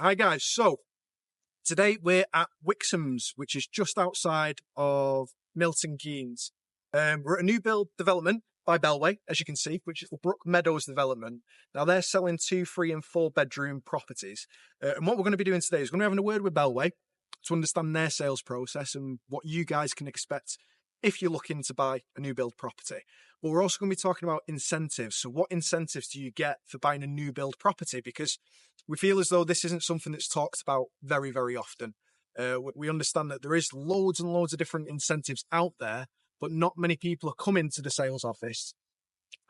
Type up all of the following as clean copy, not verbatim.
Hi guys, so today we're at Wixham's, which is just outside of Milton Keynes. We're at a new build development by Bellway, as you can see, which is the Brook Meadows development. Now they're selling 2, 3 and 4 bedroom properties. And what we're going to be doing today is we're going to be having a word with Bellway to understand their sales process and what you guys can expect if you're looking to buy a new build property. But we're also going to be talking about incentives. So what incentives do you get for buying a new build property? Because we feel as though this isn't something that's talked about very, very often. We understand that there is loads and loads of different incentives out there, but not many people are coming to the sales office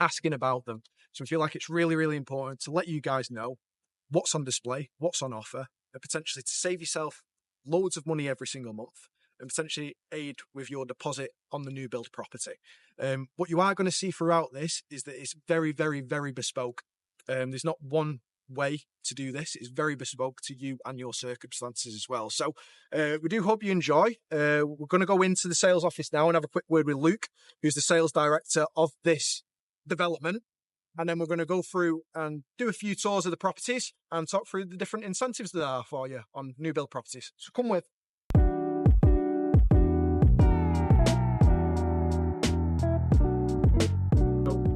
asking about them. So we feel like it's really, really important to let you guys know what's on display, what's on offer, and potentially to save yourself loads of money every single month and potentially aid with your deposit on the new build property. What you are going to see throughout this is that it's very, very, very bespoke. There's not one way to do this. It's very bespoke to you and your circumstances as well. So we do hope you enjoy. We're going to go into the sales office now and have a quick word with Luke, who's the sales director of this development. And then we're going to go through and do a few tours of the properties and talk through the different incentives that are for you on new build properties. So come with.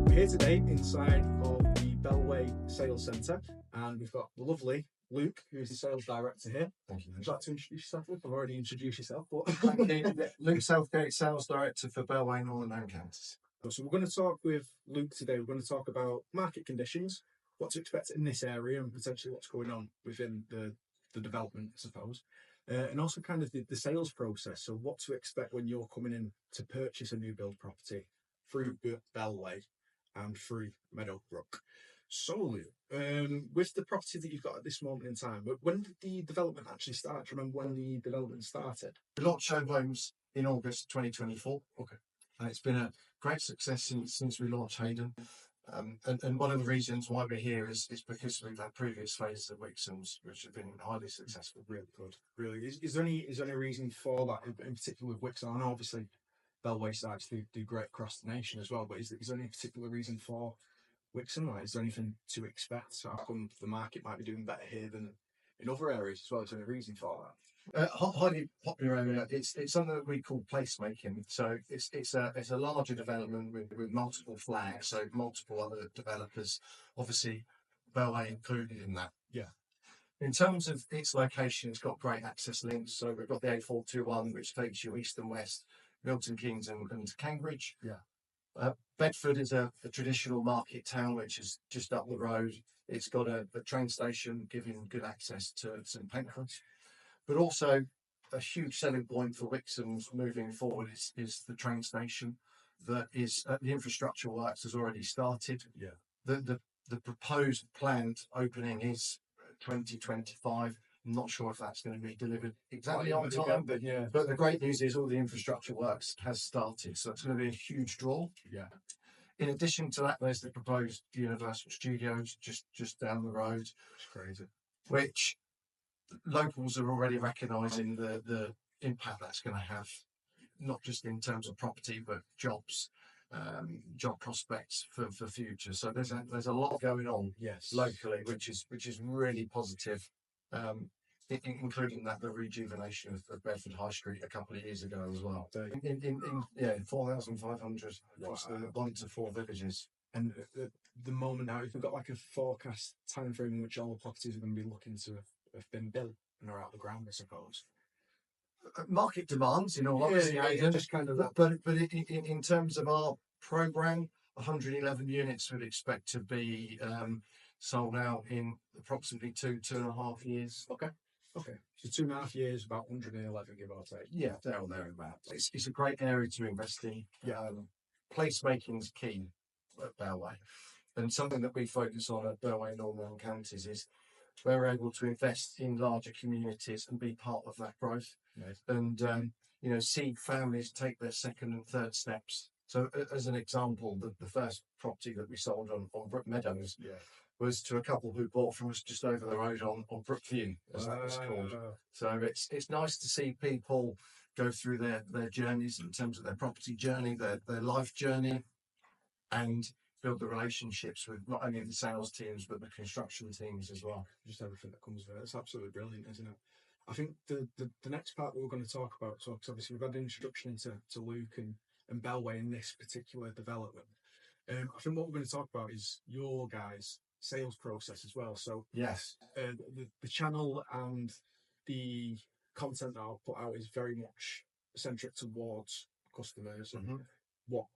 We're here today inside of the Bellway Sales Centre, and we've got the lovely Luke, who's the sales director here. Thank you. Would you like to introduce yourself, Luke? I've already introduced yourself, but Thank you. Luke Southgate, sales director for Bellway Northern Counties. So we're going to talk with Luke today. We're going to talk about market conditions, what to expect in this area, and potentially what's going on within the development, I suppose. And also kind of the sales process. So what to expect when you're coming in to purchase a new build property through Bellway and through Meadowbrook. So, Luke, with the property that you've got at this moment in time, when did the development actually start? Do you remember when the development started? We launched Showhomes in August 2024. Okay. It's been a great success since we launched Haydn. And one of the reasons why we're here is because we've had previous phases of Wixham's, which have been highly successful. Really good. Really. Is there any reason for that, in particular with Wixham? I know obviously Bellway sites do great across the nation as well, but is there any particular reason for Wixham? Like, is there anything to expect? So how come the market might be doing better here than in other areas as well? Is there any reason for that? Highly popular area. It's something that we call placemaking. So it's a larger development with multiple flags, so multiple other developers, obviously Bellway included in that. Yeah. In terms of its location, it's got great access links. So we've got the A421, which takes you east and west, Milton Keynes and Cambridge. Yeah. Bedford is a traditional market town, which is just up the road. It's got a train station giving good access to St Pancras. But also a huge selling point for Wixham's moving forward is the train station. That is the infrastructure works has already started. Yeah. The proposed planned opening is 2025. I'm not sure if that's going to be delivered exactly on time, but the great news is all the infrastructure works has started, so it's going to be a huge draw. Yeah. In addition to that, there's the proposed Universal Studios just down the road. It's crazy. Which locals are already recognising the impact that's going to have, not just in terms of property, but jobs, job prospects for future. So there's a lot going on locally, which is really positive, including the rejuvenation of Bedford High Street a couple of years ago as well. 4,500 across the 1 to 4 villages. And at the moment now, if we've got like a forecast time frame in which all the properties are going to be looking to have been built and are out the ground, I suppose. Market demands, in all honesty, just kind of. But in terms of our program, 111 units we'd expect to be sold out in approximately 2.5 years. Okay. So 2.5 years, about 111, give or take. Yeah, there or thereabouts. It's a great area to invest in. Placemaking is key at Bellway, and something that we focus on at Bellway Northern Counties is we're able to invest in larger communities and be part of that growth. Nice. And see families take their second and third steps. So as an example, the first property that we sold on Brook Meadows was to a couple who bought from us just over the road on Brookview, as that was called. So it's nice to see people go through their journeys in terms of their property journey, their life journey, and build the relationships with not only the sales teams but the construction teams as well. Just everything that comes with it. It's absolutely brilliant, isn't it? I think the next part that we're going to talk about, so cause obviously we've had an introduction into Luke and Bellway in this particular development. I think what we're going to talk about is your guys' sales process as well. So Yes. the channel and the content that I'll put out is very much centric towards customers and what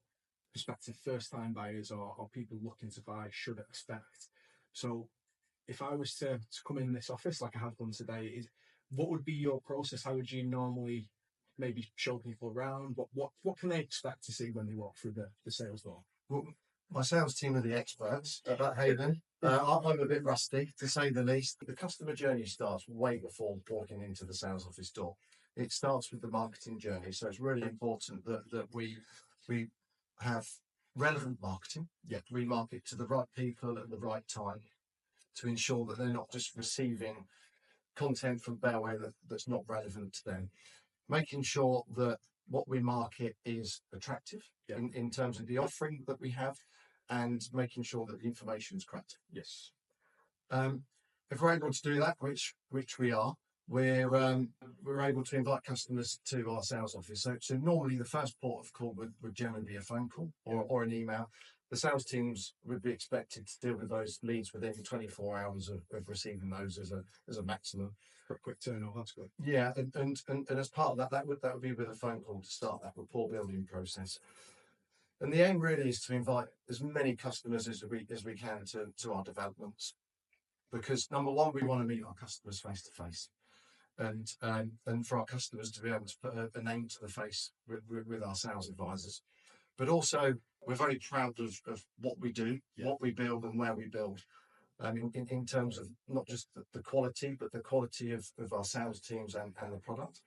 prospective first-time buyers or people looking to buy should expect. So if I was to come in this office like I have done today, what would be your process? How would you normally maybe show people around? What can they expect to see when they walk through the sales door? Well, my sales team are the experts at that Haydn. I'm a bit rusty, to say the least. The customer journey starts way before walking into the sales office door. It starts with the marketing journey. So it's really important that we have relevant marketing. Yeah, we market to the right people at the right time to ensure that they're not just receiving content from Bellway that's not relevant to them. Making sure that what we market is attractive in terms of the offering that we have, and making sure that the information is correct. Yes. If we're able to do that, which we are, we're able to invite customers to our sales office. So normally the first port of call would generally be a phone call or an email. The sales teams would be expected to deal with those leads within 24 hours of receiving those as a maximum. For a quick turn, that's good. Yeah, and as part of that would be with a phone call to start that rapport building process. And the aim really is to invite as many customers as we can to our developments, because number one, we want to meet our customers face to face, and for our customers to be able to put a name to the face with our sales advisors. But also, we're very proud of what we do, what we build, and where we build. In terms of not just the quality, but the quality of our sales teams and the product.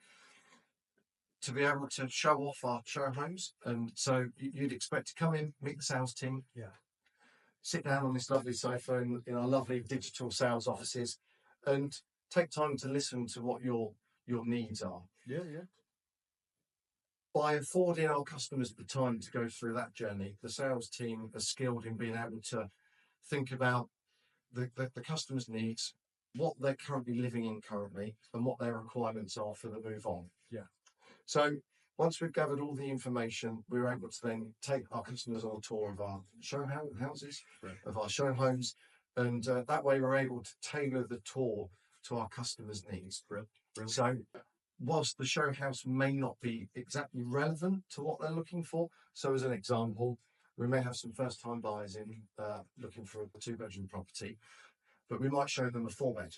To be able to show off our show homes. And so you'd expect to come in, meet the sales team, sit down on this lovely sofa in our lovely digital sales offices, and take time to listen to what your needs are. Yeah. By affording our customers the time to go through that journey, the sales team are skilled in being able to think about the customer's needs, what they're currently living in currently, and what their requirements are for the move on. Yeah. So once we've gathered all the information, we're able to then take our customers on a tour of our show houses, of our show homes, and that way we're able to tailor the tour to our customers' needs. Brilliant. So whilst the show house may not be exactly relevant to what they're looking for, so as an example, we may have some first-time buyers in looking for a two-bedroom property, but we might show them a four-bed.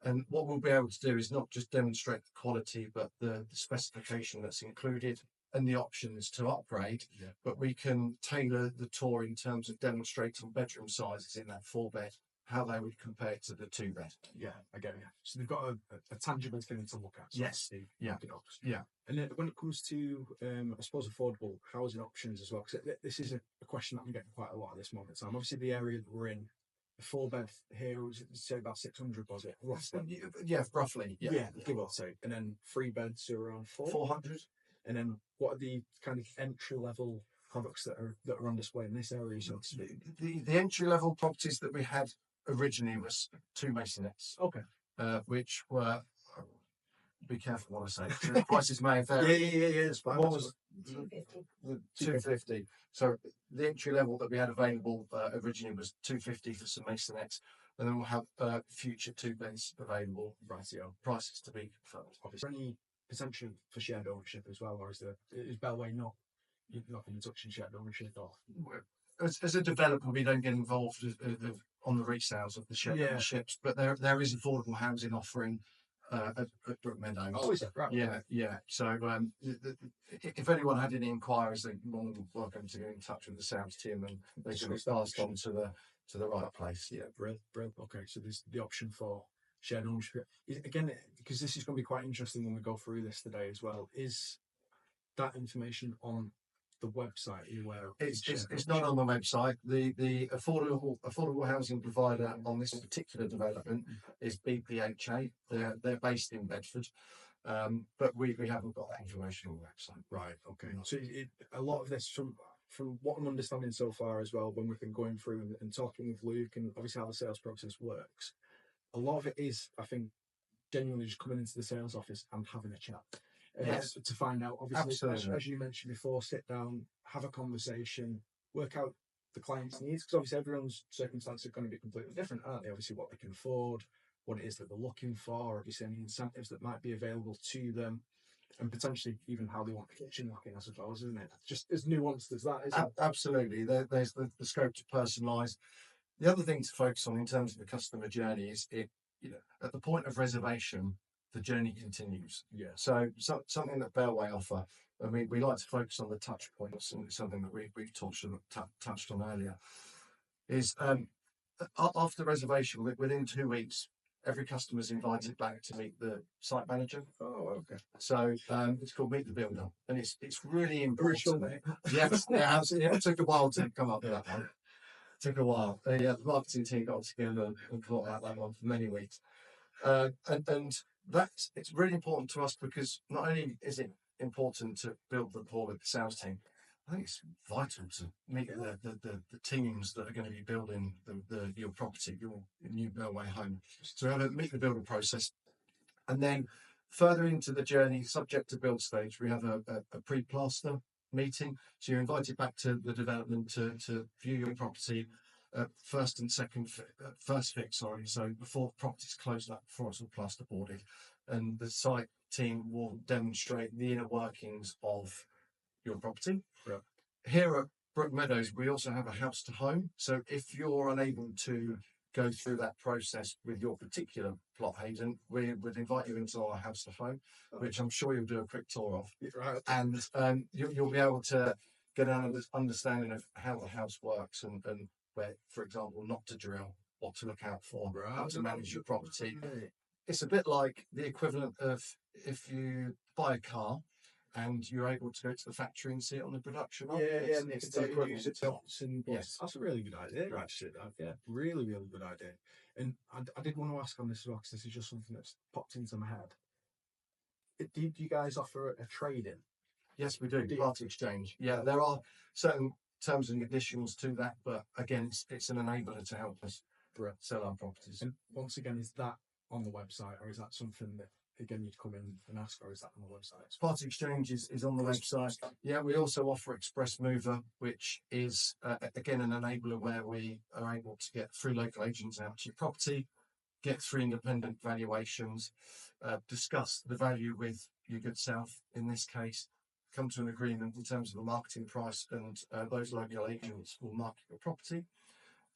And what we'll be able to do is not just demonstrate the quality, but the specification that's included and the options to upgrade, but we can tailor the tour in terms of demonstrating bedroom sizes in that four-bed, how they would compare to the two-bed. Yeah, I get it. So they've got a tangible thing to look at. So Yes. Yeah. And then when it comes to, I suppose, affordable housing options as well, because this is a question that I'm getting quite a lot at this moment in time. Obviously, the area that we're in, a four-bed here, was it say about 600, was it? Roughly. Yeah, roughly. Yeah, give or take. And then three beds are around 400. And then what are the kind of entry-level products that are on display in this area, so to speak? The entry-level properties that we had originally was two masonettes. Okay. Which were, be careful what I say, the prices may have varied. Yeah. What was 250? So the entry level that we had available originally was 250 for some masonettes, and then we'll have future two beds available. Rightio. Prices to be confirmed. Is there any potential for shared ownership as well, or is Bellway not in touch in shared ownership? Or as a developer, we don't get involved on the resales of the shared ownerships, but there is affordable housing offering at Brook Meadows. Oh, is it? Right. Yeah. So if anyone had any inquiries, they're more than welcome to get in touch with the sales team, and they can be passed on to the right place. Yeah, brilliant. Okay, so there's the option for shared ownership. Again, because this is going to be quite interesting when we go through this today as well, is that information on the website? It's not on the website. The affordable housing provider on this particular development is BPHA. They're based in Bedford, but we haven't got that information on the website. Right. Okay. So a lot of this, from from what I'm understanding so far as well, when we've been going through and talking with Luke and obviously how the sales process works, a lot of it is, I think, genuinely just coming into the sales office and having a chat. Yes. To find out, obviously, Absolutely. as you mentioned before, sit down, have a conversation, work out the client's needs, because obviously everyone's circumstances are going to be completely different, aren't they? Obviously, what they can afford, what it is that they're looking for, obviously any incentives that might be available to them, and potentially even how they want the kitchen looking, I suppose, isn't it? Just as nuanced as that, isn't it? Absolutely. There's the scope to personalise. The other thing to focus on in terms of the customer journey is at the point of reservation, the journey continues. Yeah. So something that Bellway offer, I mean, we like to focus on the touch points, and it's something that we've touched on earlier, is after reservation, within 2 weeks, every customer is invited back to meet the site manager. Oh, okay. So it's called Meet the Builder, and it's really important. Original, mate. Yes, yeah, it took a while to come up with that one. Took a while. The marketing team got together and thought about that one for many weeks. And that's, it's really important to us because not only is it important to build rapport with the sales team, I think it's vital to meet the teams that are going to be building your property, your new Bellway home. So we have a meet the builder process, and then further into the journey, subject to build stage, we have a pre-plaster meeting. So you're invited back to the development to view your property, first fix, sorry. So before property's closed up, before it's all plasterboarded, and the site team will demonstrate the inner workings of your property. Right. Here at Brook Meadows, we also have a house to home. So if you're unable to go through that process with your particular plot, Haydn, we would invite you into our house to home, which I'm sure you'll do a quick tour of. Right. And you'll be able to get an understanding of how the house works and where, for example, not to drill, what to look out for, how to manage your property. It's a bit like the equivalent of if you buy a car and you're able to go to the factory and see it on the production line. Yeah, and it's it's the equivalent. use it dots and Yes. That's a really good idea, actually. Yeah, really, really good idea. And I did want to ask on this as well, because this is just something that's popped into my head. Do you guys offer a trade-in? Yes, we do. Part exchange. Yeah, there are certain terms and conditions to that, but again, it's an enabler to help us sell our properties. And once again, is that on the website, or is that something that again you'd come in and ask, or is that on the website? Part exchange is on the website. Yeah, we also offer Express Mover, which is again an enabler where we are able to get through local agents out to your property, get through independent valuations, discuss the value with your good self in this case, come to an agreement in terms of the marketing price, and those local agents will market your property.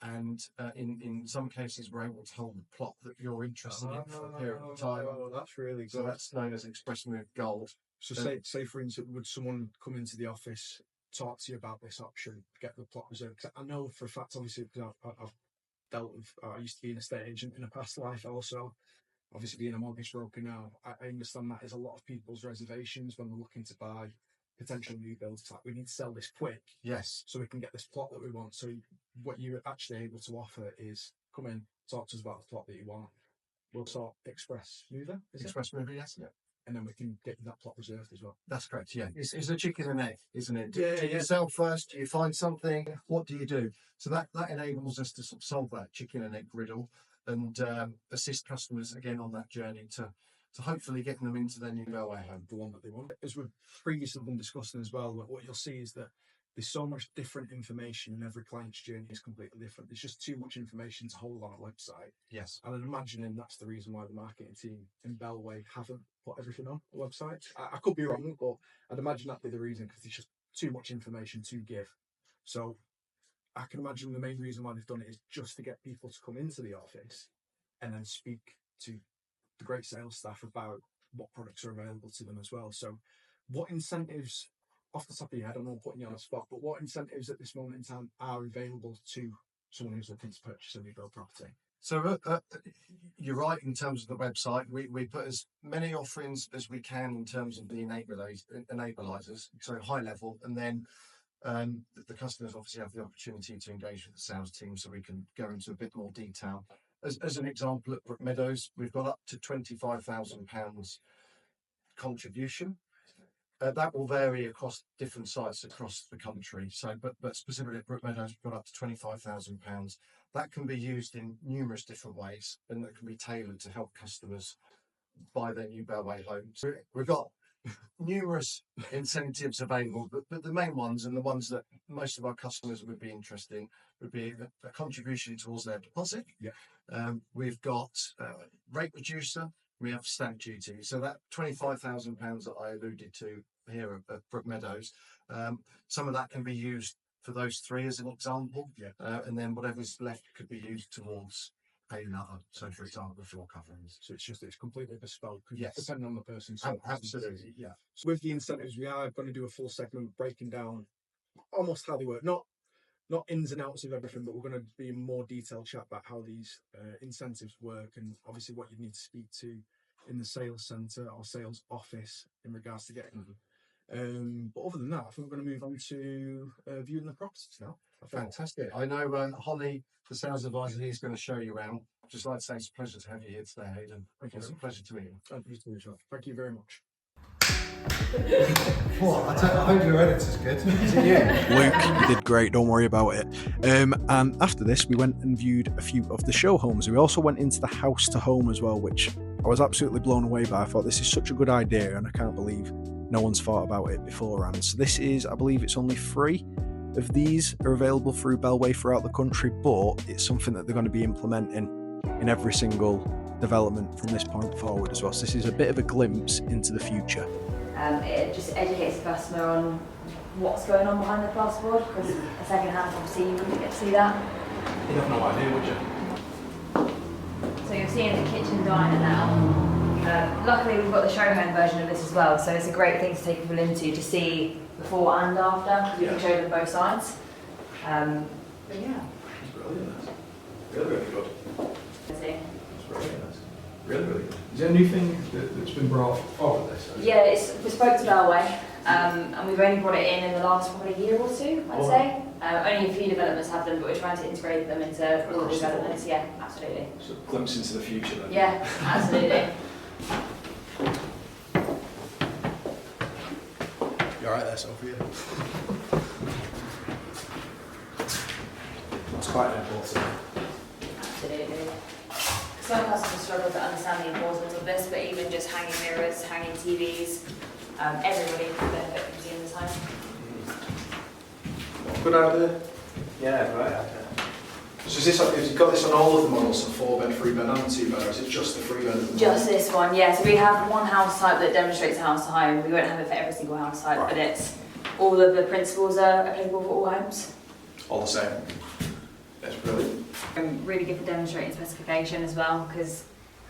And in some cases, we're able to hold the plot that you're interested in for a period of time. Oh, that's really good. So that's known as Express Move Gold. So say for instance, would someone come into the office, talk to you about this option, get the plot reserved? Because I know for a fact, obviously, because I've dealt with, I used to be an estate agent in a past life also. Obviously, being a mortgage broker now, I understand that is a lot of people's reservations when they're looking to buy potential new builds. It's like, we need to sell this quick. Yes. So we can get this plot that we want. So what you're actually able to offer is come in, talk to us about the plot that you want. We'll sort Express Mover, Express Mover, yes. Yeah. And then we can get that plot reserved as well. That's correct, yeah. It's a chicken and egg, isn't it? Do Yeah. you sell first? Do you find something? What do you do? So that enables us to sort of solve that chicken and egg riddle and assist customers again on that journey to hopefully getting them into their new Bellway home. The one that they want. As we've previously been discussing as well, what you'll see is that there's so much different information and every client's journey is completely different. There's just too much information to hold on a website. Yes. And I'm imagining that's the reason why the marketing team in Bellway haven't put everything on the website. I could be wrong, but I'd imagine that'd be the reason, because there's just too much information to give. So I can imagine the main reason why they've done it is just to get people to come into the office and then speak to the great sales staff about what products are available to them as well. So what incentives, off the top of your head, I'm not putting you on the spot, but what incentives at this moment in time are available to someone who's looking to purchase a new build property? So you're right in terms of the website. We put as many offerings as we can in terms of the enablers, so high level, and then the customers obviously have the opportunity to engage with the sales team, so we can go into a bit more detail. As an example, at Brook Meadows, we've got up to £25,000 contribution That will vary across different sites across the country. So, but specifically at Brookmeadows, we've got up to £25,000. That can be used in numerous different ways, and that can be tailored to help customers buy their new Bellway homes. We've got numerous incentives available, but the main ones, and the ones that most of our customers would be interested in, would be a contribution towards their deposit. Yeah. We've got rate reducer. We have stamp duty. So that £25,000 that I alluded to here at Brookmeadows, some of that can be used for those three as an example. Yeah. And then whatever's left could be used towards another. So, for example, floor coverings. So it's completely bespoke. Yes. Depending on the person. Absolutely. Yeah. So with the incentives, we are going to do a full segment breaking down almost how they work. Not ins and outs of everything, but we're going to be in more detailed chat about how these incentives work, and obviously what you need to speak to in the sales centre or sales office in regards to getting them. But other than that, I think we're going to move on to viewing the properties now. Fantastic. I know Holly, the sales advisor, is going to show you around. I'd just like to say it's a pleasure to have you here today, Haydn. It's a pleasure to meet you. Thank you very much. I hope your editor's good. Is it you? Luke, you did great, don't worry about it. And after this, we went and viewed a few of the show homes. We also went into the house to home as well, which I was absolutely blown away by. I thought this is such a good idea, and I can't believe no one's thought about it beforehand. So this is, I believe it's only 3 of these are available through Bellway throughout the country, but it's something that they're going to be implementing in every single development from this point forward as well. So this is a bit of a glimpse into the future. It just educates the customer on what's going on behind the plasterboard, because a second hand obviously you wouldn't get to see that. You'd have no idea, would you? So you're seeing the kitchen diner now. Luckily we've got the show home version of this as well, so it's a great thing to take people into to see before and after. You can show them both sides. But yeah. It's brilliant. Really, really good. It's brilliant. Really, really good. Is there a new thing that's been brought forward this? Yeah, it's bespoke to Bellway, and we've only brought it in the last probably year or two, I'd say. Only a few developments have them, but we're trying to integrate them into all the developments. Yeah, absolutely. So a glimpse into the future then. Yeah, absolutely. You alright there, Sophia? That's quite important. Absolutely. Some customers struggle to understand the importance of this, but even just hanging mirrors, hanging TVs, everybody can benefit from seeing this home. Good idea. Yeah, right idea. So is this, have you got this on all of the models, so 4-bed, 3-bed and 2-bed, or is it just the 3-bed at the moment? Just this one, yeah. So we have one house type that demonstrates house to home. We won't have it for every single house type, but it's all of the principles are applicable for all homes. All the same. That's brilliant. Really good for demonstrating specification as well, because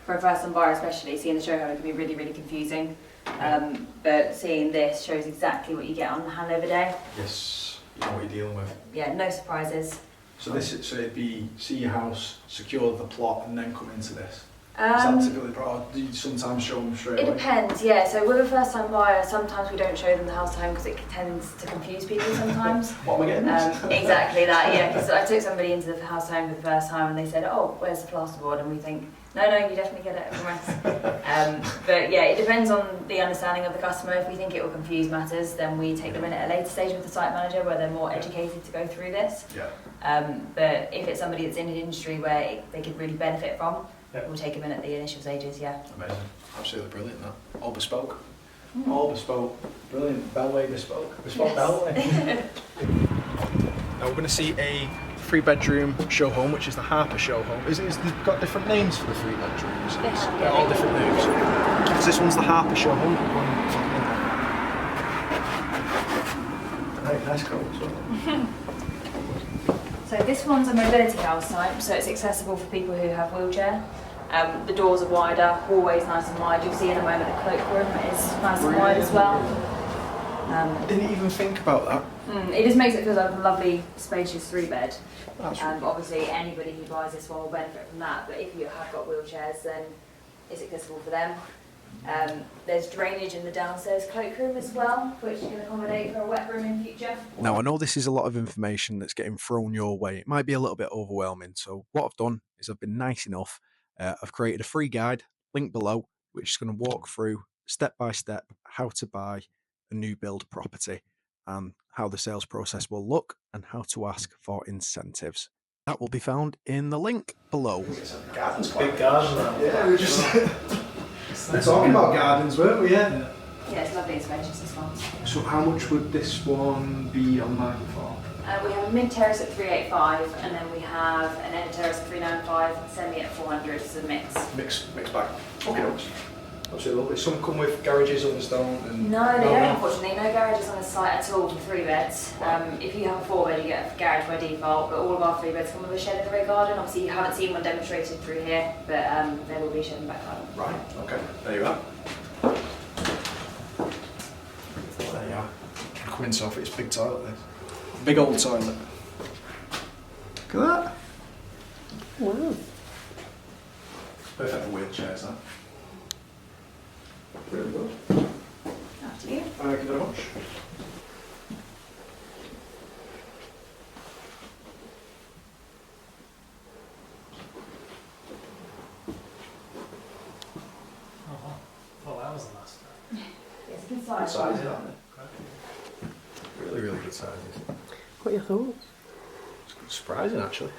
for a first-time buyer especially, seeing the show home can be really, really confusing. But seeing this shows exactly what you get on the handover day. Yes, you know what you're dealing with. Yeah, no surprises. So it'd be see your house, secure the plot, and then come into this. Is that typically, or do you sometimes show them straight away? It depends, yeah. So with a first-time buyer, sometimes we don't show them the house to home because it tends to confuse people sometimes. What am I getting? Exactly that, yeah. Because I took somebody into the house to home for the first time and they said, "Oh, where's the plasterboard?" And we think, no, you definitely get it from us. But yeah, it depends on the understanding of the customer. If we think it will confuse matters, then we take them in at a later stage with the site manager where they're more educated to go through this. Yeah. But if it's somebody that's in an industry where they could really benefit from, we'll take them in at the initial stages, yeah. Amazing. Absolutely brilliant, that. All bespoke. All bespoke. Brilliant. Bellway bespoke. Bespoke Yes. Bellway. Now we're going to see a 3-bedroom show home, which is the Harper show home. They've got different names for the 3 bedrooms. They're all different names. So this one's the Harper show home. Hey, nice colour as well. So this one's a mobility house type, so it's accessible for people who have wheelchair. The doors are wider, hallway's nice and wide. You'll see in a moment the cloakroom is nice and wide as well. Didn't even think about that. It just makes it feel like a lovely, spacious 3-bed. That's Obviously, anybody who buys this one will benefit from that, but if you have got wheelchairs, then it's accessible for them. There's drainage in the downstairs cloakroom as well, which can accommodate for a wet room in future. Now, I know this is a lot of information that's getting thrown your way. It might be a little bit overwhelming. So what I've done is I've been nice enough. I've created a free guide, link below, which is going to walk through step by step how to buy a new build property, and how the sales process will look and how to ask for incentives. That will be found in the link below. Big garden. Yeah, we were just talking about gardens, weren't we? Yeah. Yeah, it's lovely and spacious, this one. So how much would this one be on the market for? We have a mid-terrace at 385, and then we have an end terrace at 395, semi at 400, it's a mix. Mixed bag. Okay, absolutely lovely. Some come with garages, others don't. And No, they don't, unfortunately. No garages on the site at all for 3 beds. If you have a 4 bed, you get a garage by default, but all of our 3 beds come with a shed in the rear garden. Obviously, you haven't seen one demonstrated through here, but there will be a shed in the back garden. Right, okay, there you are. There you are. Come in, Sophie, it's a big toilet there. Big old toilet. Look at that. Wow. Perfect for wheelchairs, that. Really good. After you. Thank you very much. Well, that was the last time. It's a good Good size. sizes, aren't they? Really, really good sizes. What are your thoughts? It's surprising, actually.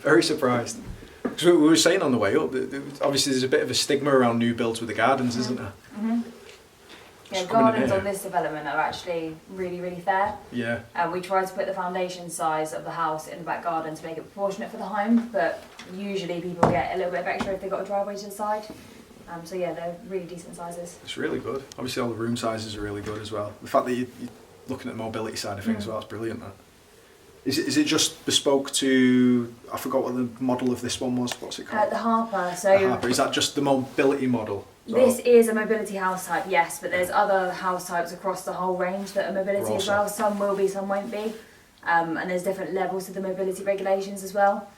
Very surprised. Because we were saying on the way up, obviously there's a bit of a stigma around new builds with the gardens, isn't there? Mm-hmm. Yeah, Just coming in gardens here. on this development are actually really, really fair. Yeah. We try to put the foundation size of the house in the back garden to make it proportionate for the home, but usually people get a little bit of extra if they've got a driveway to the side. So yeah, they're really decent sizes. It's really good. Obviously all the room sizes are really good as well. The fact that you're looking at the mobility side of things as well, it's brilliant, that. Is it just bespoke to, I forgot what the model of this one was, what's it called? The Harper, so The Harper. Is that just the mobility model? this is a mobility house type, yes, but there's other house types across the whole range that are mobility as well. Some will be, some won't be. And there's different levels to the mobility regulations as well.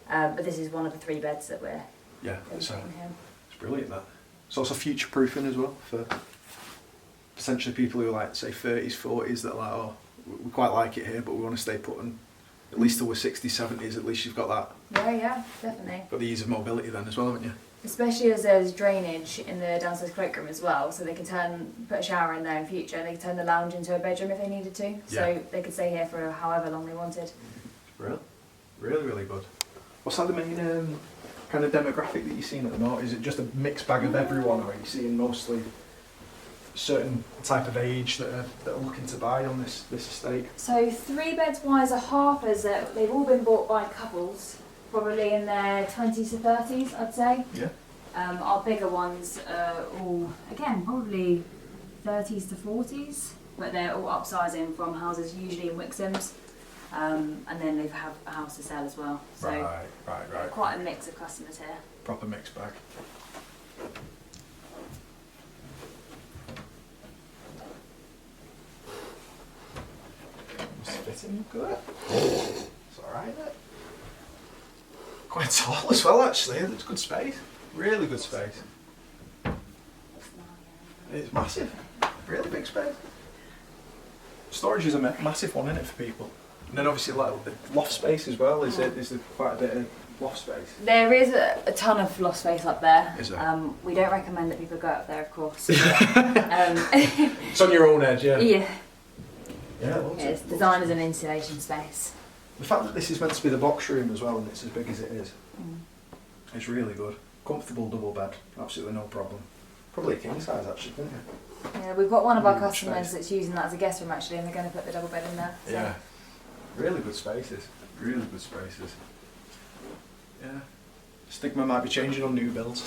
But this is one of the 3 beds that we're It's demonstrating here. brilliant, that. It's also future proofing as well for potentially people who are like, say, 30s, 40s that are like, oh, we quite like it here, but we want to stay put, and at least till we're 60s, 70s, at least you've got that. Yeah, definitely. Got the ease of mobility then as well, haven't you? Especially as there's drainage in the downstairs cloakroom as well, so they can put a shower in there in future. They can turn the lounge into a bedroom if they needed to, so they could stay here for however long they wanted. Brilliant. Really, really good. What's that the main kind of demographic that you're seeing at the moment? Is it just a mixed bag of everyone, or are you seeing mostly certain type of age that are looking to buy on this estate? So 3 beds wise are Harpers, they've all been bought by couples, probably in their 20s to 30s, I'd say. Yeah. Our bigger ones are all, again, probably 30s to 40s, but they're all upsizing from houses usually in Wixham's, and then they have a house to sell as well. So Right. quite a mix of customers here. Proper mixed bag. Must fit in, look at that. It's alright, isn't it? Quite tall as well, actually. It's good space. Really good space. It's massive. Really big space. Storage is a massive one, isn't it, for people? And then obviously like the loft space as well. Is there quite a bit of loft space? There is a ton of loft space up there. Is there? We don't recommend that people go up there, of course. It's on your own edge, yeah. Yeah, Yeah, loves it's it. designed as an insulation space. The fact that this is meant to be the box room as well, and it's as big as it is, it's really good. Comfortable double bed, absolutely no problem. Probably a king size actually, didn't you? Yeah, we've got one of our Really good customers space. that's using that as a guest room actually, and they're going to put the double bed in there. So. Yeah. Really good spaces. Really good spaces. Yeah. Stigma might be changing on new builds.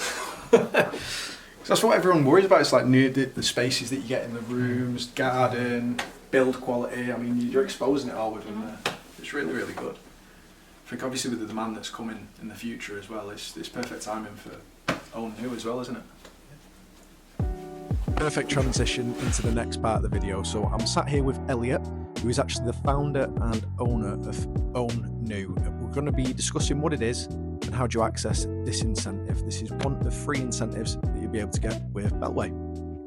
'Cause that's what everyone worries about. It's like the spaces that you get in the rooms, garden, build quality. I mean, you're exposing it all within there. It's really, really good. I think obviously with the demand that's coming in the future as well, it's perfect timing for own new as well, isn't it? Perfect transition into the next part of the video. So I'm sat here with Eliot, who is actually the founder and owner of Own New. We're going to be discussing what it is and how do you access this incentive. This is one of the 3 incentives that you'll be able to get with Bellway.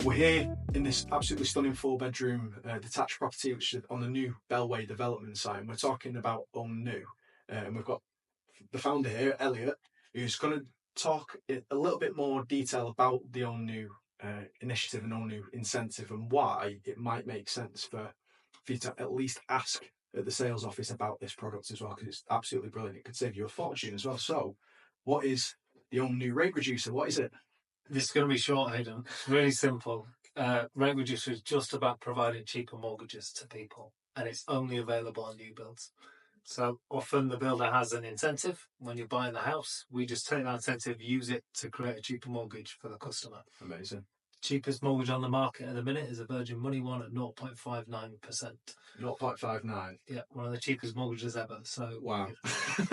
We're here in this absolutely stunning 4-bedroom detached property, which is on the new Bellway development site. And we're talking about Own New. And we've got the founder here, Eliot, who's going to talk in a little bit more detail about the Own New initiative and all new incentive, and why it might make sense for you to at least ask at the sales office about this product as well, because it's absolutely brilliant. It could save you a fortune as well. So, what is the all new rate reducer? What is it? This is going to be short, Hayden. It's really simple. Rate reducer is just about providing cheaper mortgages to people, and it's only available on new builds. So often the builder has an incentive when you're buying the house. We just take that incentive, use it to create a cheaper mortgage for the customer. Amazing. Cheapest mortgage on the market at the minute is a Virgin Money one at 0.59%. 0.59. Yeah, one of the cheapest mortgages ever. So Wow.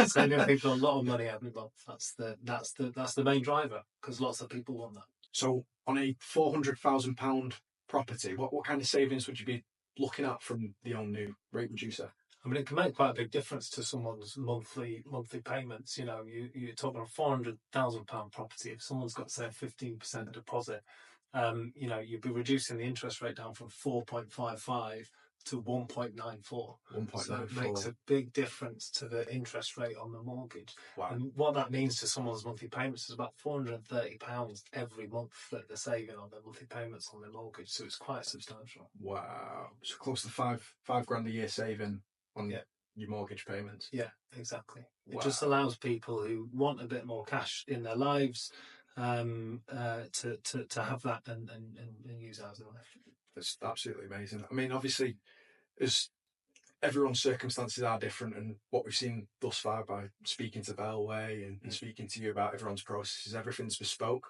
saving people a lot of money every month. That's the main driver, because lots of people want that. So on a £400,000 property, what kind of savings would you be looking at from the all new rate reducer? I mean, it can make quite a big difference to someone's monthly payments. You know, you're talking a £400,000 property. If someone's got, say, a 15% deposit, you know, you'd be reducing the interest rate down from 4.55 to 1.94. 1.94. So it makes a big difference to the interest rate on the mortgage. Wow. And what that means to someone's monthly payments is about £430 every month that they're saving on their monthly payments on their mortgage. So it's quite substantial. Wow. So close to five grand a year saving on your mortgage payments. Yeah, exactly. Wow. It just allows people who want a bit more cash in their lives to have that and use ours in life. That's absolutely amazing. I mean, obviously, as everyone's circumstances are different, and what we've seen thus far by speaking to Bellway and speaking to you about everyone's processes, everything's bespoke.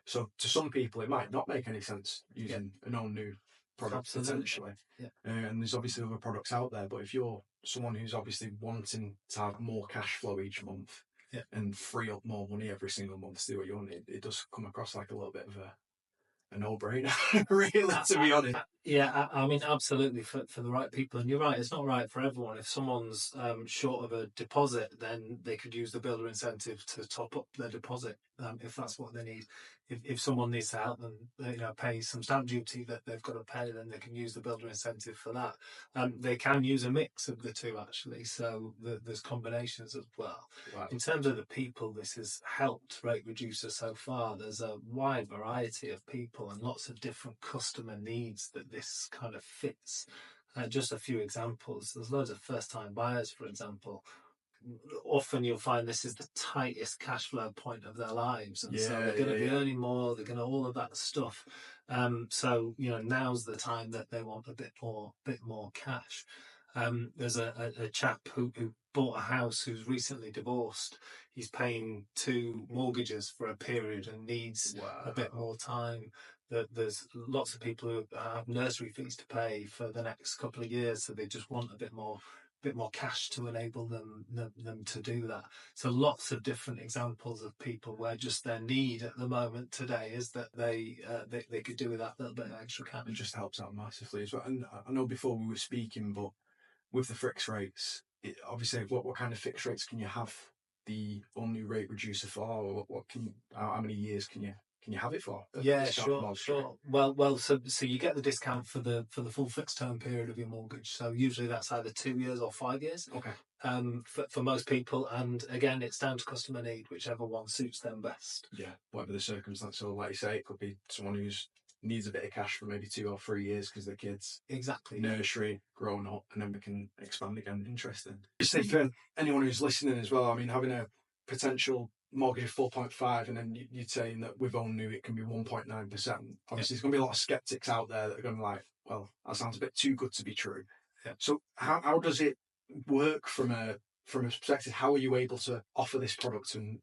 So to some people, it might not make any sense using an all new product potentially. Yeah. And there's obviously other products out there, but if you're someone who's obviously wanting to have more cash flow each month and free up more money every single month to do what you want, it does come across like a little bit of a no-brainer, really, to be honest. Yeah, I mean, absolutely for the right people. And you're right, it's not right for everyone. If someone's short of a deposit, then they could use the builder incentive to top up their deposit if that's what they need. If someone needs to help them, you know, pay some stamp duty that they've got to pay, then they can use the builder incentive for that. They can use a mix of the two, actually. So there's combinations as well. Wow. In terms of the people this has helped rate reducer so far, there's a wide variety of people and lots of different customer needs that this kind of fits. Just a few examples. There's loads of first-time buyers, for example. Often you'll find this is the tightest cash flow point of their lives, and so they're going to be earning more. They're going to all of that stuff. So you know, now's the time that they want a bit more cash. There's a chap who bought a house who's recently divorced. He's paying 2 mortgages for a period and needs a bit more time. There's lots of people who have nursery fees to pay for the next couple of years, so they just want a bit more cash to enable them to do that. So lots of different examples of people where just their need at the moment today is that they could do with that little bit of extra cash. It just helps out massively as well. And I know before we were speaking, but with the fixed rates, obviously, what kind of fixed rates can you have the all new rate reducer for, or how many years can you have it for? Yeah, sure. Well, so you get the discount for the full fixed term period of your mortgage. So usually that's either 2 years or 5 years. Okay. For most people, and again, it's down to customer need, whichever one suits them best. Yeah, whatever the circumstance. So, like you say, it could be someone who's needs a bit of cash for maybe 2 or 3 years because their kids nursery growing up, and then we can expand again. Interesting. Just for anyone who's listening as well, I mean, having a potential mortgage of 4.5 and then you're saying that with all new it can be 1.9%. Obviously there's going to be a lot of skeptics out there that are going to be like, well, that sounds a bit too good to be true. So how does it work from a perspective? How are you able to offer this product, and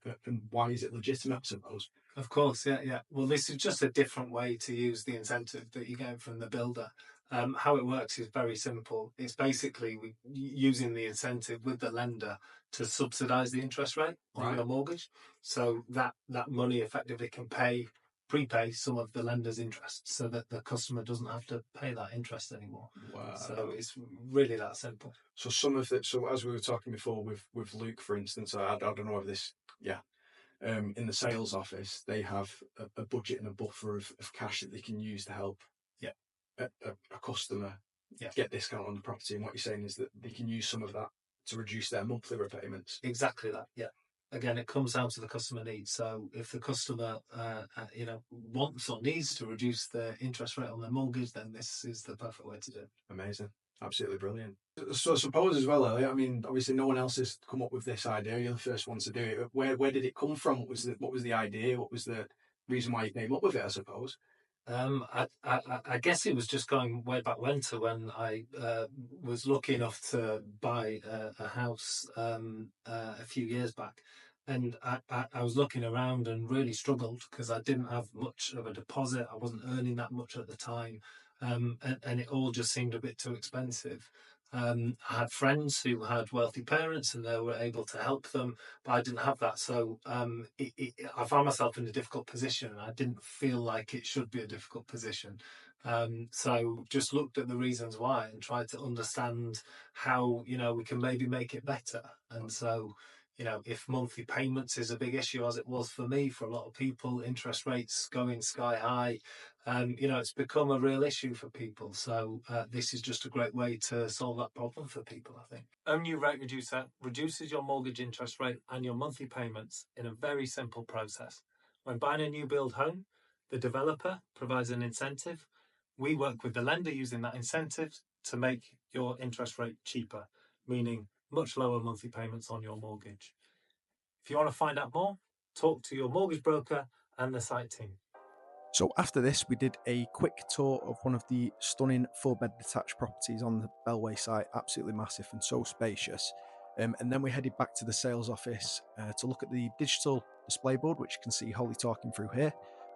why is it legitimate, I suppose? Of course, yeah. Well, this is just a different way to use the incentive that you get from the builder. How it works is very simple. It's basically using the incentive with the lender to subsidise the interest rate on the mortgage, so that money effectively can prepay some of the lender's interest, so that the customer doesn't have to pay that interest anymore. Wow. So it's really that simple. So some of it. So as we were talking before with Luke, for instance, I don't know if this. In the sales office, they have a budget and a buffer of cash that they can use to help a customer get discount on the property. And what you're saying is that they can use some of that to reduce their monthly repayments. Exactly that, yeah. again, it comes down to the customer needs. So if the customer, wants or needs to reduce their interest rate on their mortgage, then this is the perfect way to do it. Amazing. Absolutely brilliant. So I suppose as well, Eliot, I mean, obviously no one else has come up with this idea. You're the first one to do it. Where did it come from? What was the idea? What was the reason why you came up with it, I suppose? I guess it was just going way back when I was lucky enough to buy a house a few years back, and I was looking around and really struggled because I didn't have much of a deposit. I wasn't earning that much at the time, and it all just seemed a bit too expensive. I had friends who had wealthy parents and they were able to help them, but I didn't have that. So I found myself in a difficult position, and I didn't feel like it should be a difficult position. So just looked at the reasons why and tried to understand how, we can maybe make it better. And so, if monthly payments is a big issue, as it was for me, for a lot of people, interest rates going sky high, it's become a real issue for people. So this is just a great way to solve that problem for people, I think. Own New Rate Reducer reduces your mortgage interest rate and your monthly payments in a very simple process. When buying a new build home, the developer provides an incentive. We work with the lender using that incentive to make your interest rate cheaper, meaning much lower monthly payments on your mortgage. If you want to find out more, talk to your mortgage broker and the site team. So after this, we did a quick tour of one of the stunning 4-bed detached properties on the Bellway site, absolutely massive and so spacious. And then we headed back to the sales office to look at the digital display board, which you can see Holly talking through here,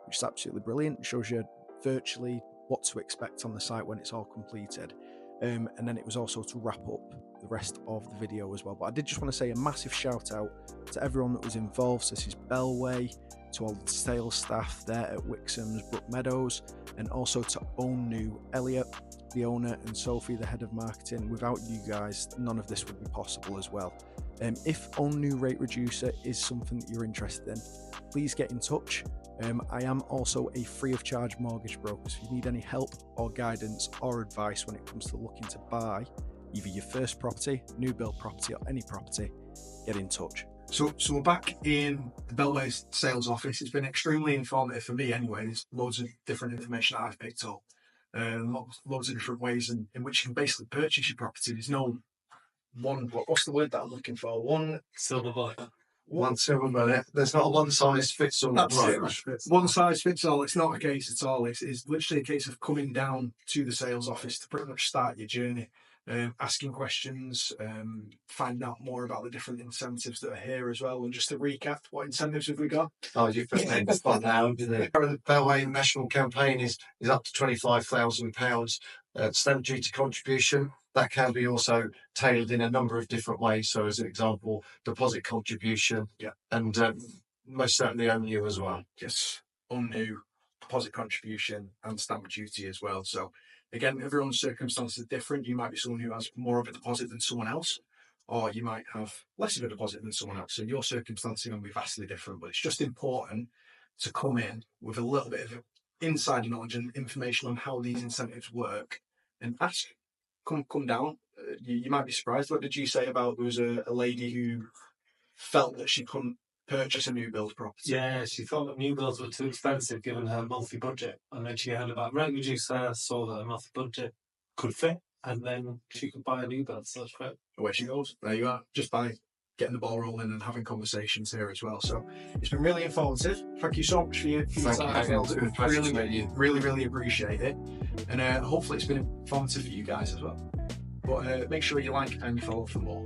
which is absolutely brilliant. It shows you virtually what to expect on the site when it's all completed. And then it was also to wrap up the rest of the video as well. But I did just want to say a massive shout out to everyone that was involved. So this is Bellway, to all the sales staff there at Wixham's, Brook Meadows, and also to Own New, Eliot, the owner, and Sophie, the head of marketing. Without you guys, none of this would be possible as well. If Own New Rate Reducer is something that you're interested in, please get in touch. I am also a free of charge mortgage broker, so if you need any help or guidance or advice when it comes to looking to buy either your first property, new build property, or any property, get in touch. So we're back in the Bellway sales office. It's been extremely informative for me anyway. There's loads of different information that I've picked up. Loads of different ways in which you can basically purchase your property. There's no one, what's the word that I'm looking for? One silver bullet. One silver bullet. There's not a one size fits all. One size fits all. It's not a case at all. It's literally a case of coming down to the sales office to pretty much start your journey. Asking questions, finding out more about the different incentives that are here as well. And just to recap, what incentives have we got? Oh, you've put named the spot now. The Bellway National Campaign is up to £25,000 stamp duty contribution. That can be also tailored in a number of different ways. So, as an example, deposit contribution, and most certainly Own New as well. Yes, Own New, deposit contribution, and stamp duty as well. So, again, everyone's circumstances are different. You might be someone who has more of a deposit than someone else, or you might have less of a deposit than someone else. So your circumstances are going to be vastly different, but it's just important to come in with a little bit of insider knowledge and information on how these incentives work and ask. Come down. You might be surprised. What did you say about there was a lady who felt that she couldn't purchase a new build property? Yeah, she thought that new builds were too expensive given her monthly budget. And then she heard about rate reducer, saw that her monthly budget could fit, and then she could buy a new build. So that's great. Away she goes. There you are. Just by getting the ball rolling and having conversations here as well. So it's been really informative. Thank you so much for your time. Really appreciate it. And hopefully it's been informative for you guys as well. But make sure you like and you follow for more.